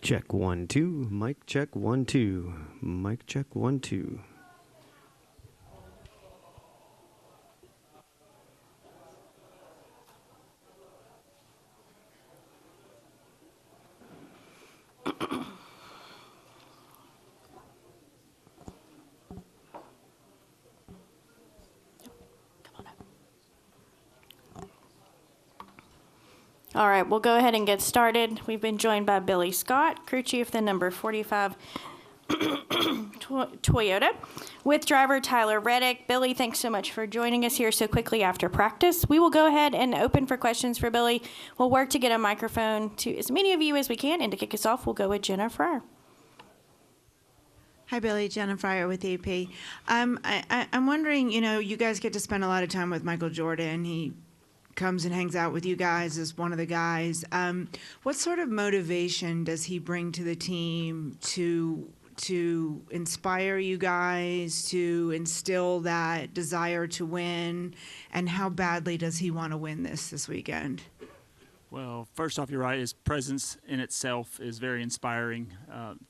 Check 1 2. Mic check 1 2. Mic check 1 2. All right, we'll go ahead and get started. We've been joined by Billy Scott, crew chief, the number 45 Toyota, with driver Tyler Reddick. Billy, thanks so much for joining us here so quickly after practice. We will go ahead and open for questions for Billy. We'll work to get a microphone to as many of you as we can, and to kick us off, we'll go with Jenna Fryer. Hi, Billy. Jenna Fryer with AP. I'm wondering, you guys get to spend a lot of time with Michael Jordan. He comes and hangs out with you guys as one of the guys. What sort of motivation does he bring to the team to inspire you guys, to instill that desire to win, and how badly does he want to win this weekend? Well, first off, you're right. His presence in itself is very inspiring.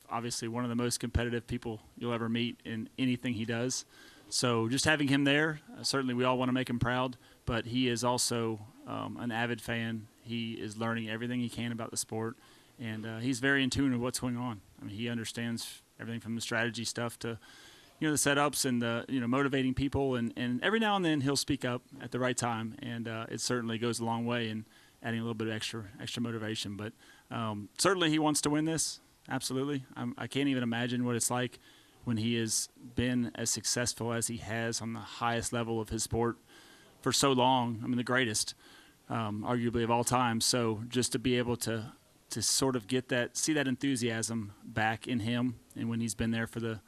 Obviously, one of the most competitive people you'll ever meet in anything he does. So just having him there, certainly we all want to make him proud, but he is also an avid fan. He is learning everything he can about the sport, and he's very in tune with what's going on. I mean, he understands everything from the strategy stuff to, the setups and the, motivating people, and every now and then he'll speak up at the right time, and it certainly goes a long way in adding a little bit of extra motivation. But certainly he wants to win this, absolutely. I can't even imagine what it's like when he has been as successful as he has on the highest level of his sport for so long. I mean, the greatest, arguably of all time. So just to be able to sort of see that enthusiasm back in him, and when he's been there for the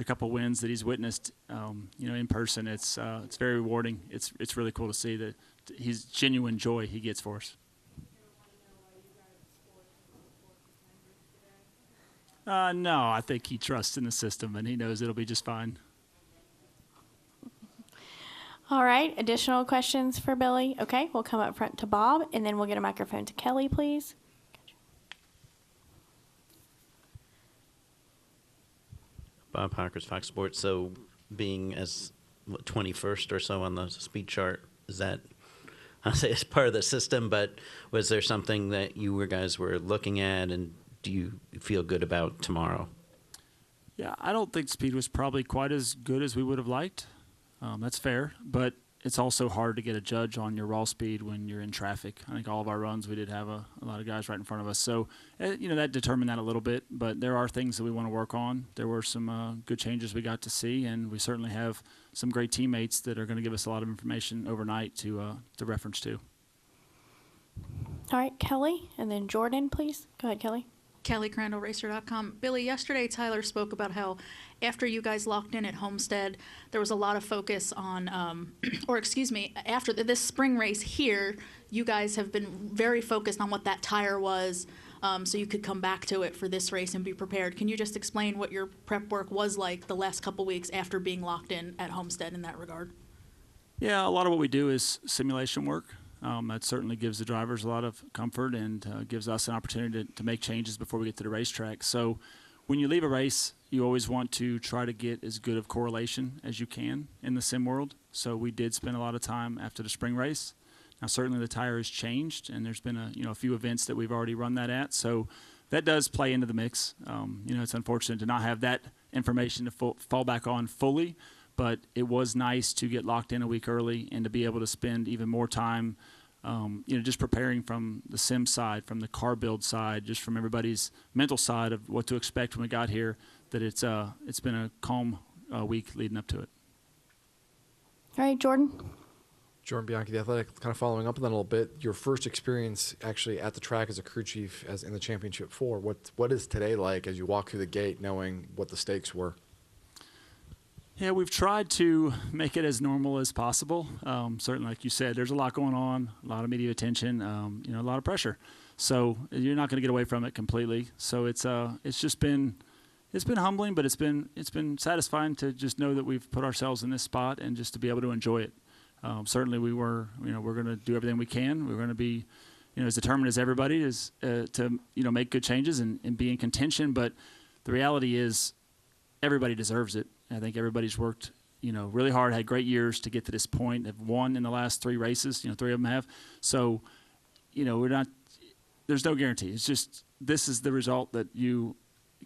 couple wins that he's witnessed, in person, it's very rewarding. It's really cool to see that his genuine joy he gets for us. No, I think he trusts in the system, and he knows it'll be just fine. All right, additional questions for Billy? Okay, we'll come up front to Bob, and then we'll get a microphone to Kelly, please. Bob Hawkers, Fox Sports. So being as 21st or so on the speed chart, is that, I'll say it's part of the system, but was there something that you guys were looking at, and do you feel good about tomorrow? Yeah, I don't think speed was probably quite as good as we would have liked. That's fair, but it's also hard to get a judge on your raw speed when you're in traffic. I think all of our runs, we did have a lot of guys right in front of us. So, that determined that a little bit, but there are things that we want to work on. There were some good changes we got to see, and we certainly have some great teammates that are going to give us a lot of information overnight to reference to. All right, Kelly, and then Jordan, please. Go ahead, Kelly. Kelly, CrandallRacer.com. Billy, yesterday Tyler spoke about how after you guys locked in at Homestead, there was a lot of focus on, after this spring race here, you guys have been very focused on what that tire was, so you could come back to it for this race and be prepared. Can you just explain what your prep work was like the last couple weeks after being locked in at Homestead in that regard? Yeah, a lot of what we do is simulation work. That certainly gives the drivers a lot of comfort and gives us an opportunity to make changes before we get to the racetrack. So when you leave a race, you always want to try to get as good of correlation as you can in the sim world. So we did spend a lot of time after the spring race. Now, certainly the tire has changed, and there's been a few events that we've already run that at. So that does play into the mix. It's unfortunate to not have that information to fall back on fully, but it was nice to get locked in a week early and to be able to spend even more time just preparing from the sim side, from the car build side, just from everybody's mental side of what to expect when we got here, that it's been a calm week leading up to it. All right, Jordan. Jordan Bianchi, The Athletic, kind of following up on that a little bit. Your first experience actually at the track as a crew chief as in the Championship-4, what is today like as you walk through the gate knowing what the stakes were? Yeah, we've tried to make it as normal as possible. Certainly, like you said, there's a lot going on, a lot of media attention, a lot of pressure. So you're not going to get away from it completely. So it's just been humbling, but it's been satisfying to just know that we've put ourselves in this spot and just to be able to enjoy it. Certainly, we're going to do everything we can. We're going to be as determined as everybody is to make good changes and be in contention. But the reality is, everybody deserves it. I think everybody's worked really hard, had great years to get to this point. Have won in the last 3 races. 3 of them have. So we're not. There's no guarantee. It's just this is the result that you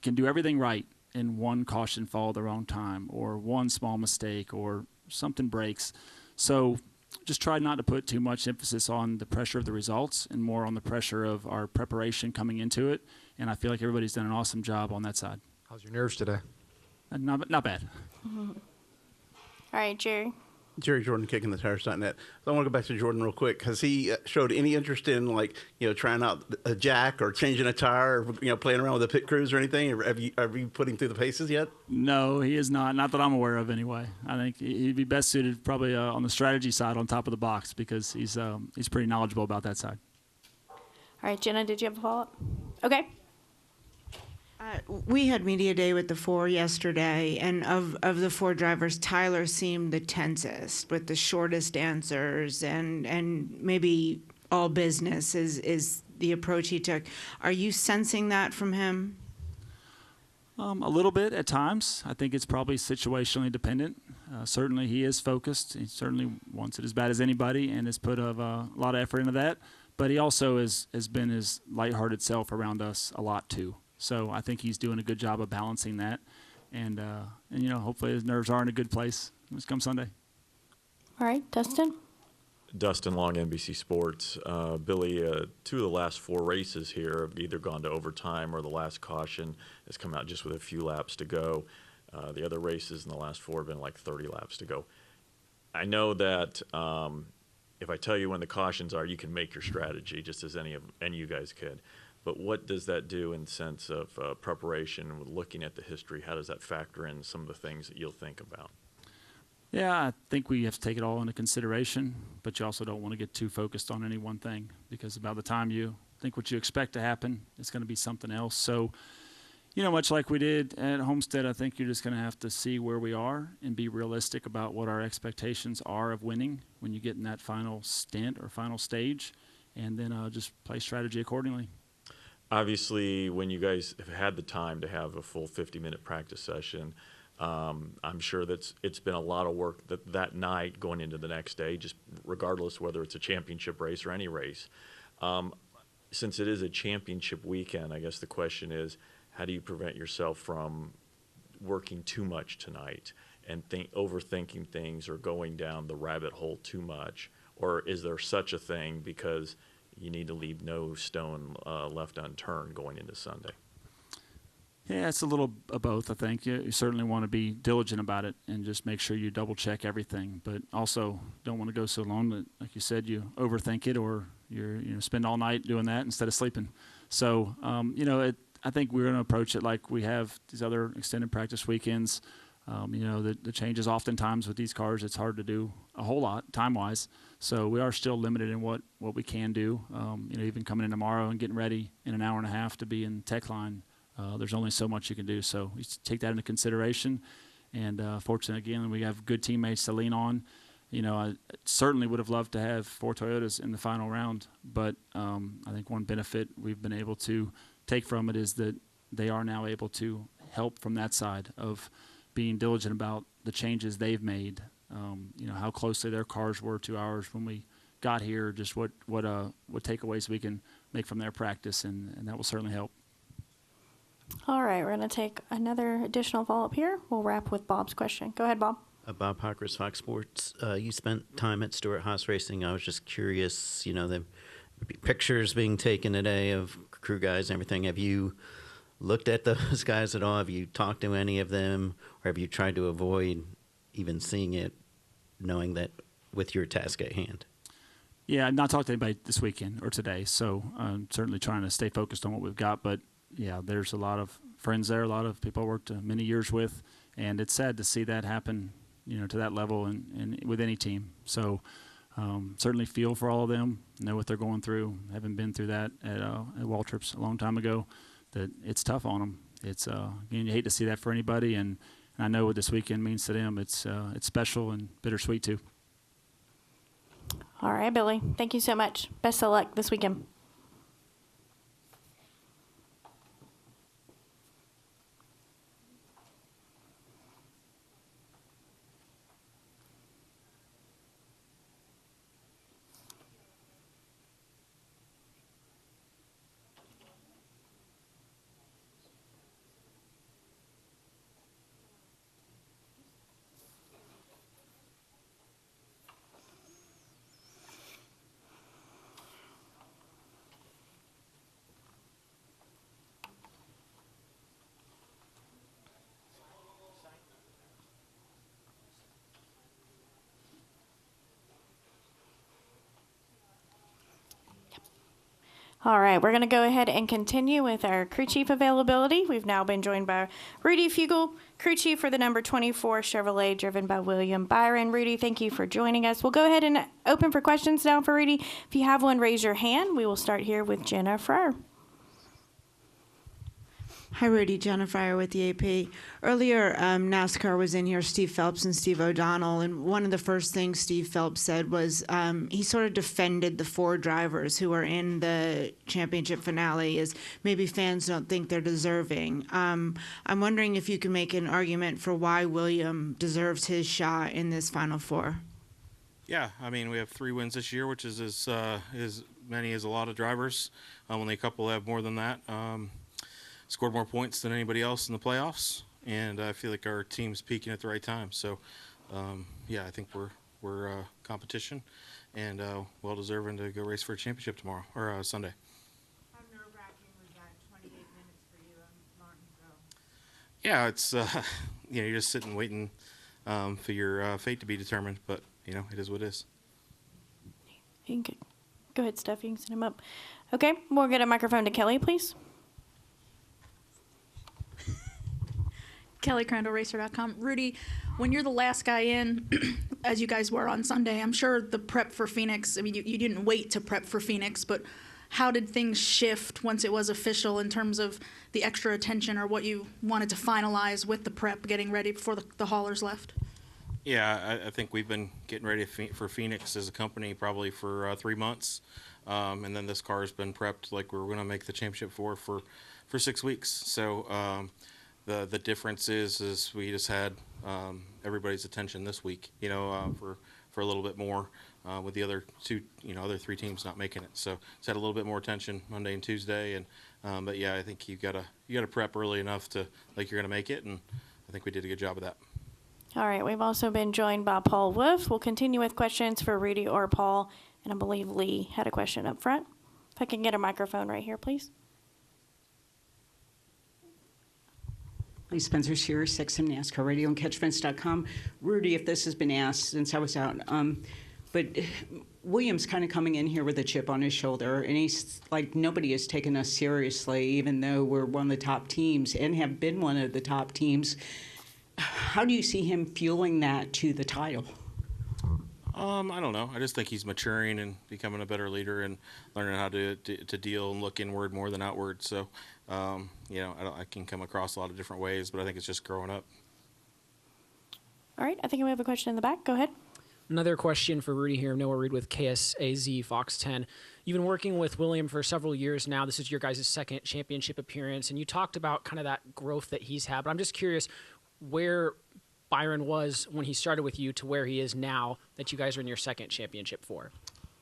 can do everything right, and one caution fall at the wrong time, or one small mistake, or something breaks. So just try not to put too much emphasis on the pressure of the results and more on the pressure of our preparation coming into it. And I feel like everybody's done an awesome job on that side. How's your nerves today? Not bad. All right, Jerry. Jerry Jordan, kicking the tires.net. So I want to go back to Jordan real quick. Has he showed any interest in trying out a jack or changing a tire or playing around with the pit crews or anything? Or have you put him through the paces yet? No, he is not that I'm aware of anyway. I think he'd be best suited probably on the strategy side on top of the box, because he's pretty knowledgeable about that side. All right, Jenna, did you have a follow-up? Okay. We had media day with the 4 yesterday, and of the 4 drivers, Tyler seemed the tensest with the shortest answers, and maybe all business is the approach he took. Are you sensing that from him? A little bit at times. I think it's probably situationally dependent. Certainly he is focused. He certainly wants it as bad as anybody and has put a lot of effort into that. But he also has been his lighthearted self around us a lot too. So I think he's doing a good job of balancing that, and hopefully his nerves are in a good place come Sunday. All right, Dustin. Dustin Long, NBC Sports. Billy, 2 of the last 4 races here have either gone to overtime or the last caution has come out just with a few laps to go. The other races in the last 4 have been like 30 laps to go. I know that if I tell you when the cautions are, you can make your strategy just as any of you guys could. But what does that do in the sense of preparation and looking at the history? How does that factor in some of the things that you'll think about? Yeah, I think we have to take it all into consideration, but you also don't want to get too focused on any one thing, because by the time you think what you expect to happen, it's going to be something else. So, much like we did at Homestead, I think you're just going to have to see where we are and be realistic about what our expectations are of winning when you get in that final stint or final stage, and then just play strategy accordingly. Obviously, when you guys have had the time to have a full 50-minute practice session, I'm sure it's been a lot of work that night going into the next day, just regardless whether it's a championship race or any race. Since it is a championship weekend, I guess the question is, how do you prevent yourself from working too much tonight and overthinking things or going down the rabbit hole too much? Or is there such a thing because you need to leave no stone left unturned going into Sunday? Yeah, it's a little of both, I think. You certainly want to be diligent about it and just make sure you double-check everything, but also don't want to go so long that, like you said, you overthink it or you spend all night doing that instead of sleeping. So, I think we're going to approach it like we have these other extended practice weekends. The changes oftentimes with these cars, it's hard to do a whole lot time-wise. So we are still limited in what we can do. Even coming in tomorrow and getting ready in an hour and a half to be in tech line, there's only so much you can do. So we take that into consideration. And fortunately, again, we have good teammates to lean on. I certainly would have loved to have 4 Toyotas in the final round. But I think one benefit we've been able to take from it is that they are now able to help from that side of being diligent about the changes they've made, how closely their cars were to ours when we got here, just what takeaways we can make from their practice, and that will certainly help. All right, we're going to take another additional follow-up here. We'll wrap with Bob's question. Go ahead, Bob. Bob Hockers, Fox Sports. You spent time at Stewart Haas Racing. I was just curious, the pictures being taken today of crew guys and everything. Have you looked at those guys at all? Have you talked to any of them, or have you tried to avoid even seeing it, knowing that with your task at hand? Yeah, I've not talked to anybody this weekend or today, so I'm certainly trying to stay focused on what we've got. But, yeah, there's a lot of friends there, a lot of people I worked many years with, and it's sad to see that happen, to that level and with any team. So certainly feel for all of them, know what they're going through. Having been through that at Waltrip's a long time ago, that it's tough on them. It's again, you hate to see that for anybody, and I know what this weekend means to them. It's special and bittersweet too. All right, Billy. Thank you so much. Best of luck this weekend. All right, we're going to go ahead and continue with our crew chief availability. We've now been joined by Rudy Fugle, crew chief for the number 24 Chevrolet, driven by William Byron. Rudy, thank you for joining us. We'll go ahead and open for questions now for Rudy. If you have one, raise your hand. We will start here with Jenna Fryer. Hi, Rudy. Jenna Fryer with the AP. Earlier, NASCAR was in here, Steve Phelps and Steve O'Donnell, and one of the first things Steve Phelps said was he sort of defended the 4 drivers who are in the championship finale as maybe fans don't think they're deserving. I'm wondering if you can make an argument for why William deserves his shot in this Final Four. Yeah, I mean, we have 3 wins this year, which is as many as a lot of drivers. Only a couple have more than that. Scored more points than anybody else in the playoffs, and I feel like our team's peaking at the right time. So, yeah, I think we're competition and well deserving to go race for a championship tomorrow or Sunday. How nerve-wracking was that 28 minutes for you on Martinsville? Yeah, it's you know, you're just sitting waiting for your fate to be determined, but you know, it is what it is. You can go ahead, Steph. You can send him up. Okay, we'll get a microphone to Kelly, please. Kelly Crandall, Racer.com. Rudy, when you're the last guy in, as you guys were on Sunday, I'm sure the prep for Phoenix, I mean, you didn't wait to prep for Phoenix, but how did things shift once it was official in terms of the extra attention or what you wanted to finalize with the prep, getting ready before the haulers left? Yeah, I think we've been getting ready for Phoenix as a company probably for 3 months, and then this car has been prepped like we were going to make the championship for 6 weeks. So the difference is we just had everybody's attention this week, you know, for a little bit more with the other 3 teams not making it. So it's had a little bit more attention Monday and Tuesday, and but yeah, I think you gotta prep early enough to like you're gonna make it, and I think we did a good job of that. All right, we've also been joined by Paul Wolfe. We'll continue with questions for Rudy or Paul, and I believe Lee had a question up front. If I can get a microphone right here, please. Lee Spencer, Sirius XM NASCAR Radio and CatchFence.com. Rudy, if this has been asked since I was out, but William's kind of coming in here with a chip on his shoulder, and he's like, nobody has taken us seriously, even though we're one of the top teams and have been one of the top teams. How do you see him fueling that to the title? I don't know. I just think he's maturing and becoming a better leader and learning how to deal and look inward more than outward. So, you know, I can come across a lot of different ways, but I think it's just growing up. All right, I think we have a question in the back. Go ahead. Another question for Rudy here. Noah Reed with KSAZ Fox 10. You've been working with William for several years now. This is your guys' second championship appearance, and you talked about kind of that growth that he's had. But I'm just curious where Byron was when he started with you to where he is now that you guys are in your second championship for.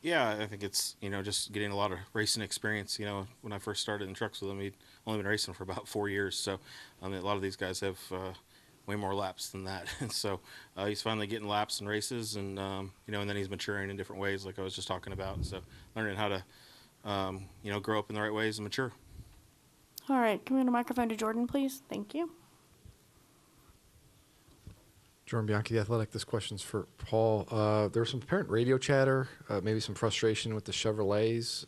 Yeah, I think it's, you know, just getting a lot of racing experience. You know, when I first started in trucks with him, he'd only been racing for about 4 years. So, I mean, a lot of these guys have way more laps than that. And so he's finally getting laps and races, and, you know, and then he's maturing in different ways like I was just talking about. So learning how to, you know, grow up in the right ways and mature. All right, can we get a microphone to Jordan, please? Thank you. Jordan Bianchi, The Athletic. This question's for Paul. There was some apparent radio chatter, maybe some frustration with the Chevrolets.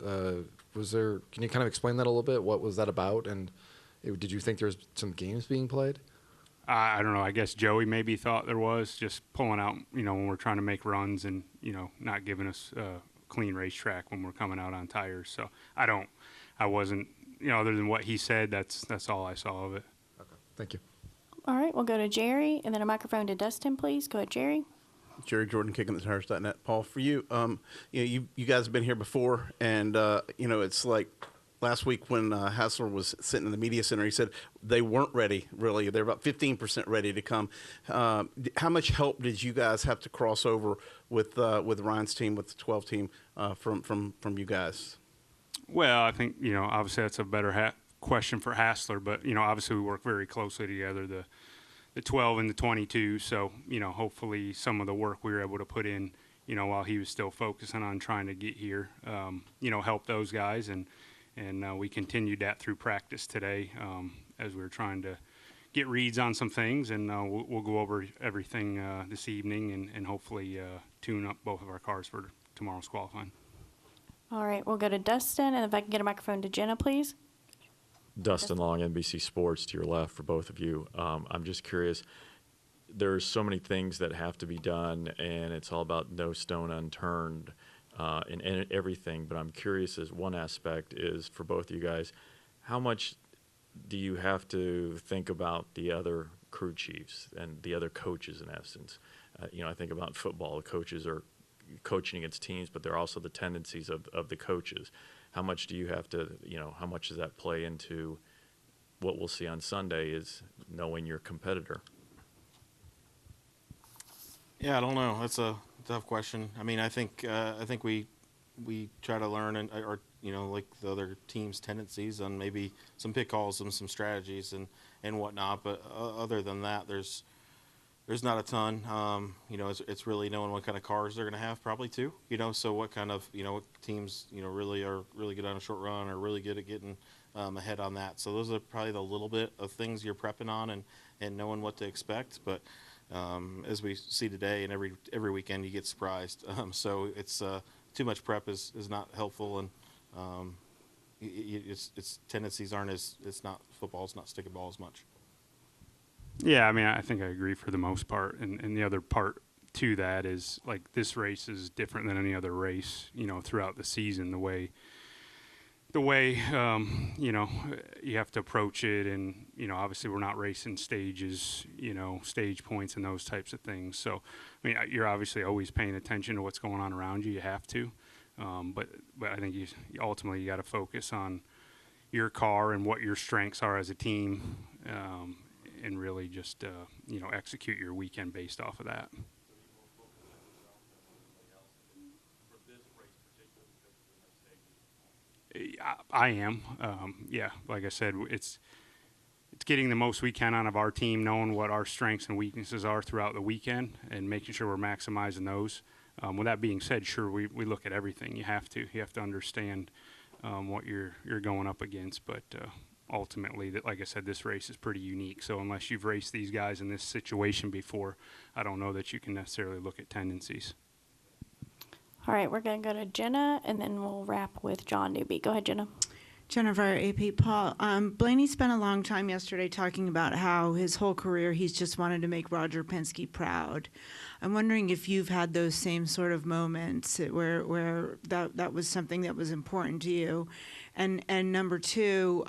Can you kind of explain that a little bit? What was that about? And did you think there was some games being played? I don't know. I guess Joey maybe thought there was, just pulling out, you know, when we're trying to make runs and, you know, not giving us a clean racetrack when we're coming out on tires. So I wasn't, you know, other than what he said, that's all I saw of it. Okay. Thank you. All right, we'll go to Jerry, and then a microphone to Dustin, please. Go ahead, Jerry. Jerry Jordan, KickingTheTires.net. Paul, for you, you know, you guys have been here before, and you know, it's like last week when Hassler was sitting in the media center, he said they weren't ready. Really, they're about 15% ready to come. How much help did you guys have to cross over with Ryan's team, with the 12 team, from you guys? Well, I think, you know, obviously that's a better question for Hassler, but, you know, obviously we work very closely together, the 12 and the 22. So, you know, hopefully some of the work we were able to put in, you know, while he was still focusing on trying to get here, you know, help those guys. And we continued that through practice today as we were trying to get reads on some things. And we'll go over everything this evening and hopefully tune up both of our cars for tomorrow's qualifying. All right, we'll go to Dustin, and if I can get a microphone to Jenna, please. Dustin Long, NBC Sports, to your left for both of you. I'm just curious. There's so many things that have to be done, and it's all about no stone unturned in everything. But I'm curious, as one aspect is for both of you guys, how much do you have to think about the other crew chiefs and the other coaches in essence? I think about football. The coaches are coaching against teams, but they're also the tendencies of the coaches. How much do you have to, how much does that play into what we'll see on Sunday is knowing your competitor? Yeah, I don't know. That's a tough question. I mean, I think we try to learn like the other team's tendencies on maybe some pick calls and some strategies and whatnot. But other than that, there's not a ton. It's really knowing what kind of cars they're going to have probably too. So what kind of what teams really are really good on a short run or really good at getting ahead on that. So those are probably the little bit of things you're prepping on and knowing what to expect. But as we see today and every weekend, you get surprised. So it's too much prep is not helpful, and its tendencies aren't it's not football. It's not sticking ball as much. Yeah, I mean, I think I agree for the most part. And the other part to that is, like, this race is different than any other race, throughout the season, the way you have to approach it. And, obviously we're not racing stages, stage points and those types of things. So, I mean, you're obviously always paying attention to what's going on around you. You have to. But I think you ultimately got to focus on your car and what your strengths are as a team, and really just, execute your weekend based off of that. I am. Like I said, it's getting the most we can out of our team, knowing what our strengths and weaknesses are throughout the weekend and making sure we're maximizing those. With that being said, sure, we look at everything. You have to understand what you're going up against, but ultimately, like I said, this race is pretty unique. So unless you've raced these guys in this situation before, I don't know that you can necessarily look at tendencies. All right, we're going to go to Jenna, and then we'll wrap with John Newby. Go ahead, Jenna. Jennifer, AP, Paul. Blaney spent a long time yesterday talking about how his whole career he's just wanted to make Roger Penske proud. I'm wondering if you've had those same sort of moments where that was something that was important to you. And number two,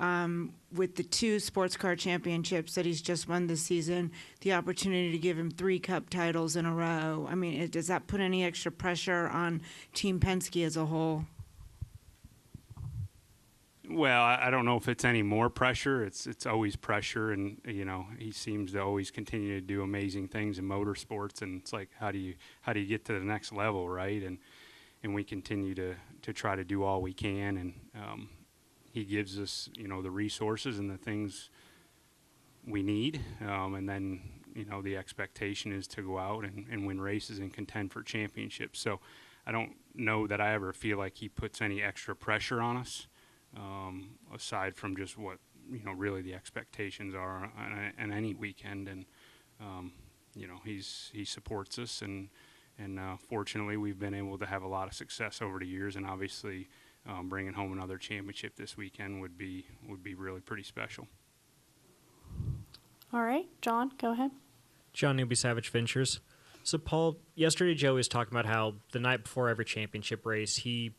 with the 2 sports car championships that he's just won this season, the opportunity to give him 3 Cup titles in a row. I mean, does that put any extra pressure on Team Penske as a whole? Well, I don't know if it's any more pressure. It's always pressure, and he seems to always continue to do amazing things in motorsports. And it's like, how do you get to the next level, right? And we continue to try to do all we can, and he gives us the resources and the things we need, and then the expectation is to go out and win races and contend for championships. So I don't know that I ever feel like he puts any extra pressure on us. Aside from just what really the expectations are on any weekend, and he supports us, and fortunately we've been able to have a lot of success over the years, and obviously bringing home another championship this weekend would be really pretty special. All right, John, go ahead. John Newby, Savage Ventures. So, Paul, yesterday Joey was talking about how the night before every championship race, he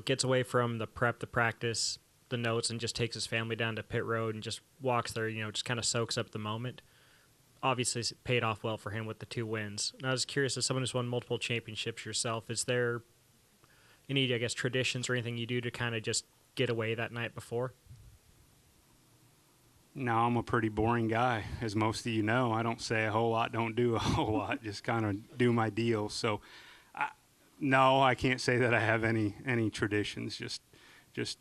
gets away from the prep, the practice, the notes, and just takes his family down to pit road and just walks there, just kind of soaks up the moment. Obviously, it's paid off well for him with the 2 wins. And I was curious, as someone who's won multiple championships yourself, is there any, traditions or anything you do to kind of just get away that night before? No, I'm a pretty boring guy, as most of you know. I don't say a whole lot, don't do a whole lot, just kind of do my deal. So, no, I can't say that I have any traditions. Just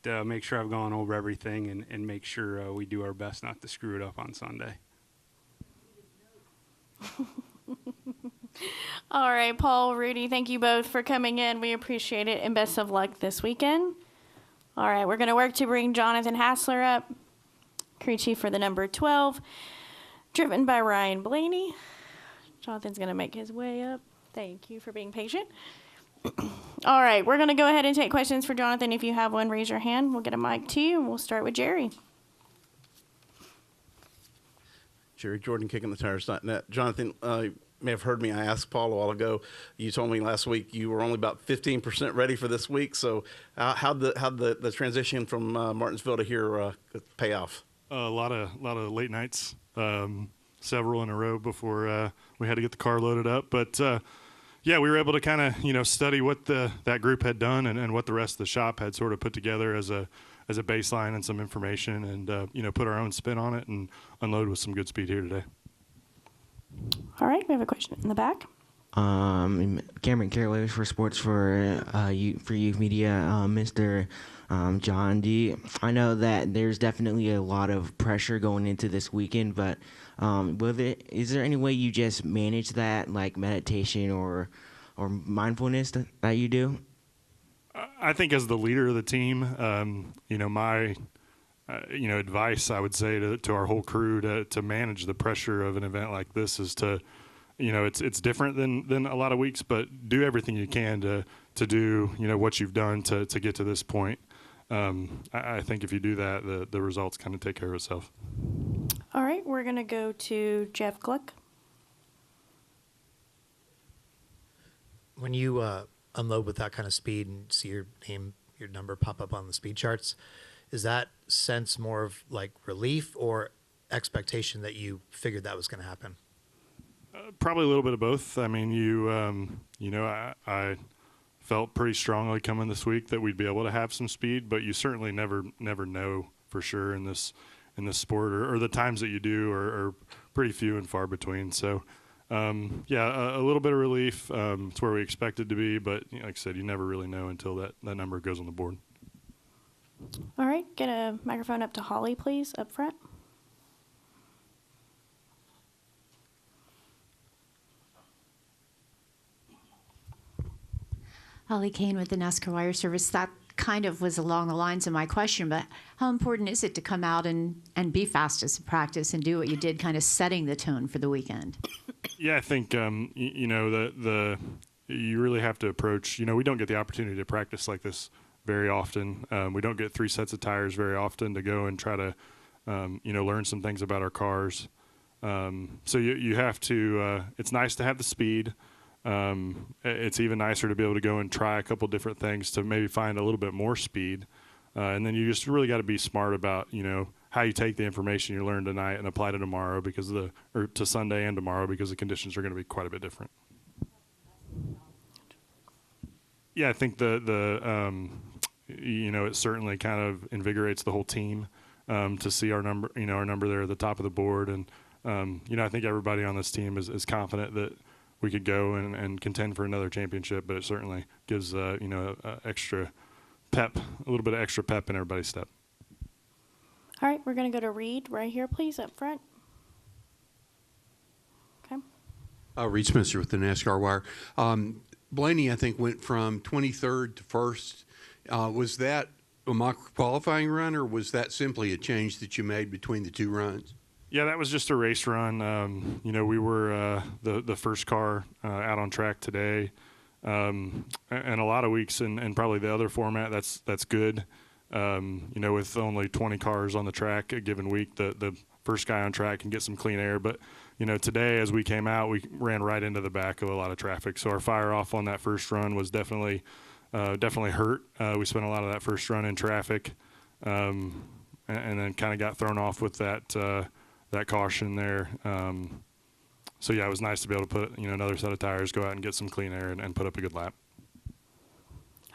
make sure I've gone over everything and make sure we do our best not to screw it up on Sunday. All right, Paul, Rudy, thank you both for coming in. We appreciate it, and best of luck this weekend. All right, we're going to work to bring Jonathan Hassler up, crew chief for the number 12, driven by Ryan Blaney. Jonathan's going to make his way up. Thank you for being patient. All right, we're going to go ahead and take questions for Jonathan. If you have one, raise your hand. We'll get a mic to you, and we'll start with Jerry. Jerry Jordan, kickingthetires.net. Jonathan, you may have heard me. I asked Paul a while ago. You told me last week you were only about 15% ready for this week. So how'd the transition from Martinsville to here pay off? A lot of late nights, several in a row before we had to get the car loaded up. But yeah, we were able to kind of study what that group had done and what the rest of the shop had sort of put together as a baseline and some information, and put our own spin on it and unload with some good speed here today. All right, we have a question in the back. Cameron Carraway for Sports for Youth Media. Mr. John D. I know that there's definitely a lot of pressure going into this weekend, but is there any way you just manage that, like meditation or mindfulness that you do? I think as the leader of the team, my advice I would say to our whole crew to manage the pressure of an event like this is to, it's different than a lot of weeks, but do everything you can to do what you've done to get to this point. I think if you do that, the results kind of take care of itself. All right, we're going to go to Jeff Gluck. When you unload with that kind of speed and see your name, your number pop up on the speed charts, is that sense more of like relief or expectation that you figured that was going to happen? Probably a little bit of both. I mean, I felt pretty strongly coming this week that we'd be able to have some speed, but you certainly never know for sure in this sport, or the times that you do are pretty few and far between. So, a little bit of relief. It's where we expect it to be, but like I said, you never really know until that number goes on the board. All right, get a microphone up to Holly, please, up front. Holly Kane with the NASCAR Wire Service. That kind of was along the lines of my question, but how important is it to come out and be fastest in practice and do what you did, kind of setting the tone for the weekend? Yeah, I think you really have to approach. We don't get the opportunity to practice like this very often. We don't get 3 sets of tires very often to go and try to learn some things about our cars. So you have to. It's nice to have the speed. It's even nicer to be able to go and try a couple different things to maybe find a little bit more speed. And then you just really got to be smart about, how you take the information you learned tonight and apply to tomorrow or to Sunday and tomorrow, because the conditions are going to be quite a bit different. Yeah, I think it certainly kind of invigorates the whole team to see our number there at the top of the board. And, I think everybody on this team is confident that we could go and contend for another championship, but it certainly gives, extra pep, a little bit of extra pep in everybody's step. All right, we're going to go to Reed right here, please, up front. Okay. Reed Spencer with the NASCAR Wire. Blaney, I think, went from 23rd to 1st. Was that a mock qualifying run, or was that simply a change that you made between the 2 runs? Yeah, that was just a race run. We were the first car out on track today. And a lot of weeks and probably the other format, that's good. With only 20 cars on the track a given week, the first guy on track can get some clean air. But, today as we came out, we ran right into the back of a lot of traffic. So our fire off on that first run was definitely hurt. We spent a lot of that first run in traffic, and then kind of got thrown off with that caution there. So yeah, it was nice to be able to put another set of tires, go out and get some clean air, and put up a good lap.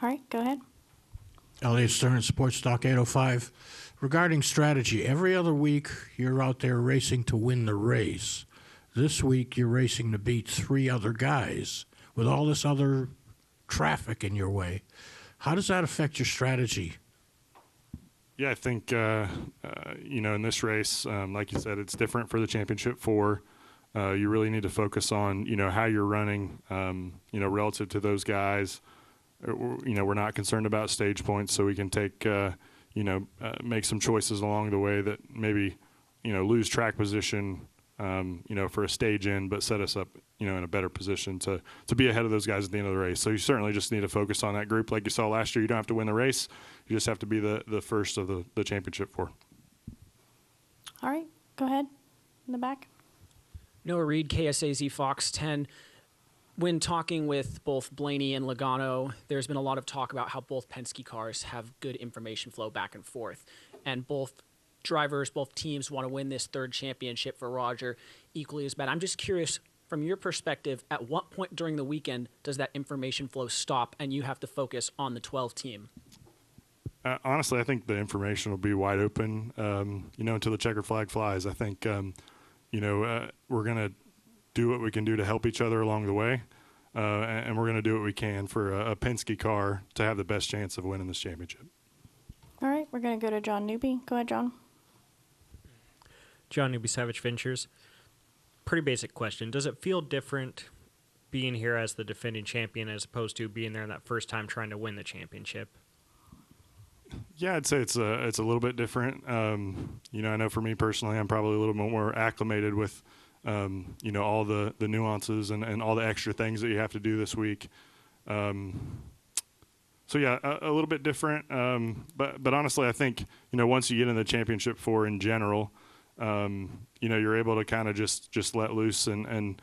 All right, go ahead. Elliot Stern, Sports Talk 805. Regarding strategy, every other week you're out there racing to win the race. This week you're racing to beat 3 other guys with all this other traffic in your way. How does that affect your strategy? Yeah, I think, in this race, like you said, it's different for the Championship-4. You really need to focus on, how you're running, relative to those guys. We're not concerned about stage points, so we can take, make some choices along the way that maybe, lose track position for a stage in, but set us up, in a better position to be ahead of those guys at the end of the race. So you certainly just need to focus on that group. Like you saw last year, you don't have to win the race. You just have to be the first of the championship four. All right, go ahead in the back. Noah Reed, KSAZ Fox 10. When talking with both Blaney and Logano, there's been a lot of talk about how both Penske cars have good information flow back and forth. And both drivers, both teams want to win this third championship for Roger equally as bad. I'm just curious, from your perspective, at what point during the weekend does that information flow stop and you have to focus on the 12 team? Honestly, I think the information will be wide open, until the checkered flag flies. I think, we're going to do what we can do to help each other along the way, and we're going to do what we can for a Penske car to have the best chance of winning this championship. All right, we're going to go to John Newby. Go ahead, John. John Newby, Savage Ventures. Pretty basic question. Does it feel different being here as the defending champion as opposed to being there that first time trying to win the championship? Yeah, I'd say it's a little bit different. I know for me personally, I'm probably a little bit more acclimated with all the nuances and all the extra things that you have to do this week. So yeah, a little bit different. But honestly, I think, once you get in the championship four in general, you're able to kind of just let loose and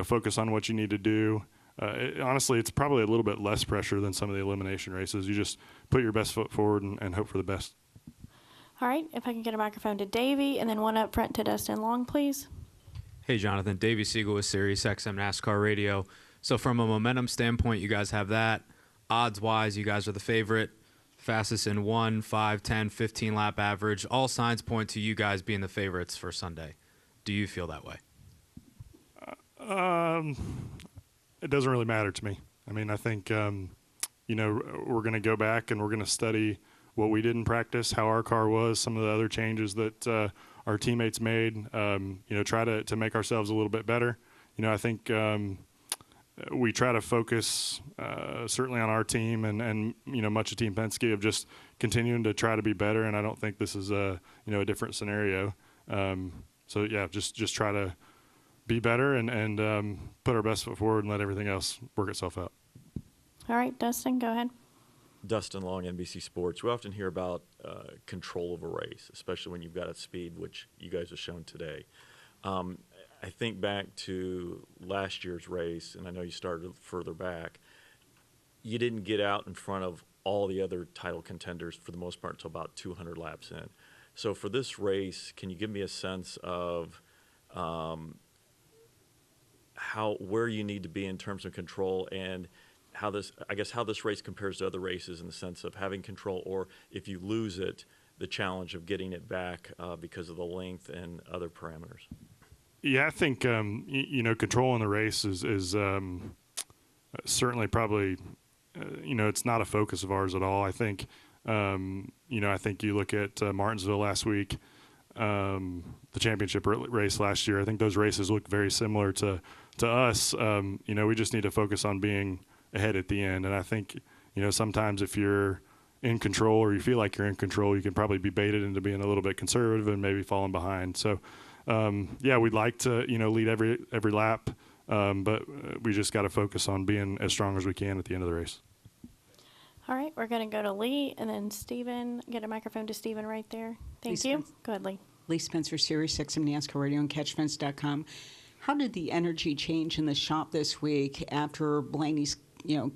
focus on what you need to do. Honestly, it's probably a little bit less pressure than some of the elimination races. You just put your best foot forward and hope for the best. All right, if I can get a microphone to Davey and then one up front to Dustin Long, please. Hey, Jonathan. Davey Siegel with Sirius XM NASCAR Radio. So from a momentum standpoint, you guys have that. Odds-wise, you guys are the favorite. Fastest in 1, 5, 10, 15 lap average. All signs point to you guys being the favorites for Sunday. Do you feel that way? It doesn't really matter to me. I mean, I think, we're going to go back and we're going to study what we did in practice, how our car was, some of the other changes that our teammates made, try to make ourselves a little bit better. I think we try to focus certainly on our team and much of Team Penske of just continuing to try to be better, and I don't think this is a different scenario. So, yeah, just try to be better and put our best foot forward and let everything else work itself out. All right, Dustin, go ahead. Dustin Long, NBC Sports. We often hear about control of a race, especially when you've got a speed, which you guys have shown today. I think back to last year's race, and I know you started further back. You didn't get out in front of all the other title contenders for the most part until about 200 laps in. So for this race, can you give me a sense of where you need to be in terms of control and how this race compares to other races in the sense of having control, or if you lose it, the challenge of getting it back because of the length and other parameters? Yeah, I think control in the race is certainly probably it's not a focus of ours at all. I think I think you look at Martinsville last week, the championship race last year. I think those races look very similar to us. We just need to focus on being ahead at the end. And I think sometimes if you're in control or you feel like you're in control, you can probably be baited into being a little bit conservative and maybe falling behind. So. We'd like to, lead every lap, but we just got to focus on being as strong as we can at the end of the race. All right, we're going to go to Lee and then Steven. Get a microphone to Steven right there. Thank you. Go ahead, Lee. Lee Spencer, Sirius XM NASCAR Radio and CatchFence.com. How did the energy change in the shop this week after Blaney's,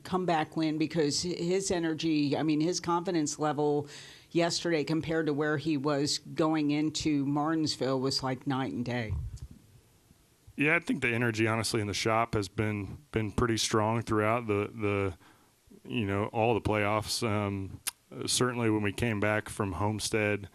comeback win? Because his energy, his confidence level yesterday compared to where he was going into Martinsville was like night and day. Yeah, I think the energy, honestly, in the shop has been pretty strong throughout the all the playoffs. Certainly when we came back from Homestead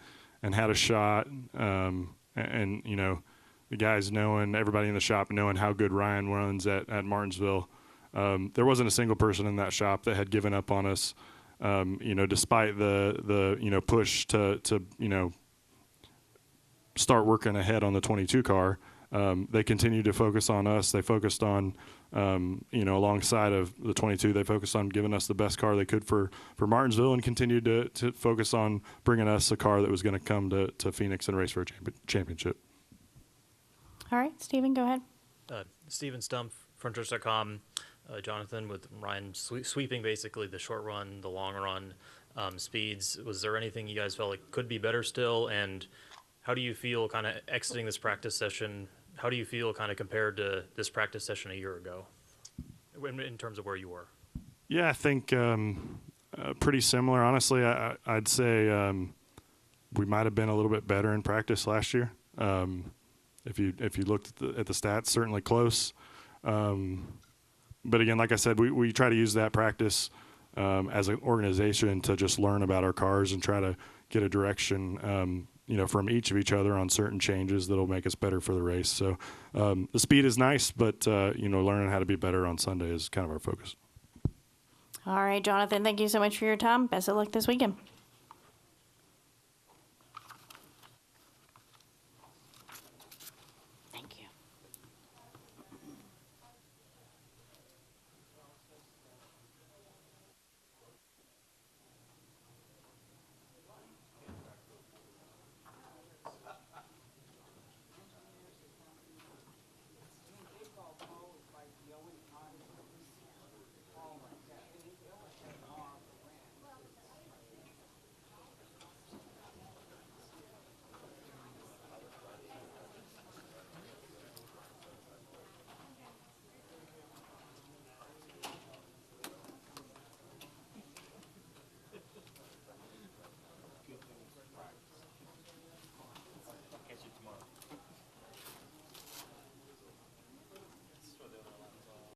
and had a shot, and the guys everybody in the shop knowing how good Ryan runs at Martinsville, there wasn't a single person in that shop that had given up on us. Despite the push to start working ahead on the 22 car, they continued to focus on us. They focused on, alongside of the 22, they focused on giving us the best car they could for Martinsville and continued to focus on bringing us a car that was going to come to Phoenix and race for a championship. All right, Steven, go ahead. Steven Stump, frontrunner.com. Jonathan, with Ryan sweeping basically the short run, the long run speeds, was there anything you guys felt like could be better still? And how do you feel kind of exiting this practice session? How do you feel kind of compared to this practice session a year ago in terms of where you were? Yeah, I think pretty similar. Honestly, I'd say we might have been a little bit better in practice last year. If you looked at the stats, certainly close. But again, like I said, we try to use that practice as an organization to just learn about our cars and try to get a direction, from each of each other on certain changes that'll make us better for the race. So the speed is nice, but learning how to be better on Sunday is kind of our focus. All right, Jonathan, thank you so much for your time. Best of luck this weekend.